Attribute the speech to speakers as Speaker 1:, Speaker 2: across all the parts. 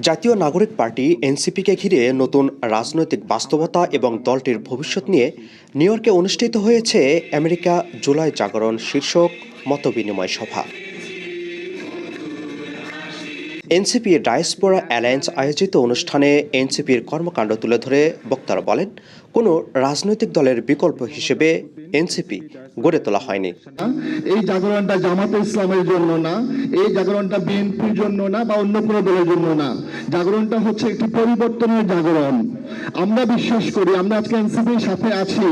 Speaker 1: জাতীয় নাগরিক পার্টি এনসিপিকে ঘিরে নতুন রাজনৈতিক বাস্তবতা এবং দলটির ভবিষ্যৎ নিয়ে নিউ ইয়র্কে অনুষ্ঠিত হয়েছে আমেরিকা জুলাই জাগরণ শীর্ষক মতবিনিময় সভা। এনসিপি ডায়াসপোরা অ্যালায়েন্স আয়োজিত অনুষ্ঠানে এনসিপির কর্মকাণ্ড তুলে ধরে বক্তারা বলেন, কোনো রাজনৈতিক দলের বিকল্প হিসেবে এনসিপি গড়ে তোলা হয়নি।
Speaker 2: এই জাগরণটা জামাতে ইসলামের জন্য না, এই জাগরণটা বিএনপির জন্য না বা অন্য কোনো দলের জন্য না। জাগরণটা হচ্ছে একটি পরিবর্তনের জাগরণ। আমরা বিশ্বাস করি, আমরা আজকে এনসিপির সাথে আছি।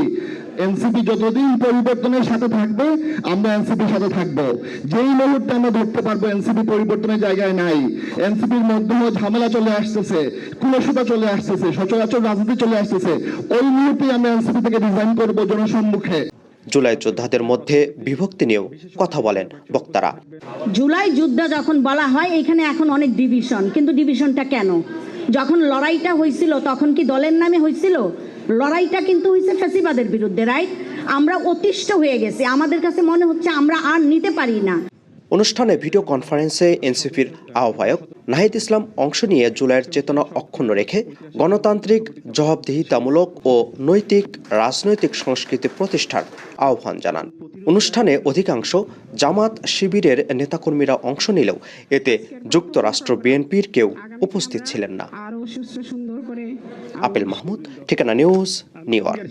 Speaker 2: এনসিপি যতদিন পরিবর্তনের সাথে থাকবে, আমরা এনসিপির সাথে থাকবো। যেই মুহূর্তে আমরা ধরতে পারবো এনসিপি পরিবর্তনের জায়গায় নাই, এনসিপির মধ্যেও ঝামেলা চলে আসতেছে, কুলসতা চলে আসতেছে, সচরাচর রাজনীতি চলে আসতেছে, ওই মুহূর্তে আমরা এনসিপি থেকে রিজাইন করবো জনসম্মুখে।
Speaker 1: জুলাই যোদ্ধাদের মধ্যে বিভক্তি নিয়েও কথা বলেন বক্তারা।
Speaker 3: জুলাই যুদ্ধ যখন বলা হয়, এখানে এখন অনেক ডিভিশন, কিন্তু ডিভিশনটা কেন? যখন লড়াইটা হয়েছিল তখন কি দলের নামে হয়েছিল? লড়াইটা কিন্তু হয়েছে ফ্যাসিবাদের বিরুদ্ধে, রাইট? আমরা অতিষ্ঠ হয়ে গেছি, আমাদের কাছে মনে হচ্ছে আমরা আর নিতে পারি না।
Speaker 1: অনুষ্ঠানে ভিডিও কনফারেন্সে এনসিপির আহ্বায়ক নাহিদ ইসলাম অংশ নিয়ে জুলাইয়ের চেতনা অক্ষুণ্ণ রেখে গণতান্ত্রিক, জবাবদিহিতামূলক ও নৈতিক রাজনৈতিক সংস্কৃতি প্রতিষ্ঠার আহ্বান জানান। অনুষ্ঠানে অধিকাংশ জামাত শিবিরের নেতাকর্মীরা অংশ নিলেও এতে যুক্তরাষ্ট্র বিএনপির কেউ উপস্থিত ছিলেন না। আপেল মাহমুদ, ঠিকানা নিউজ, নিউ ইয়র্ক।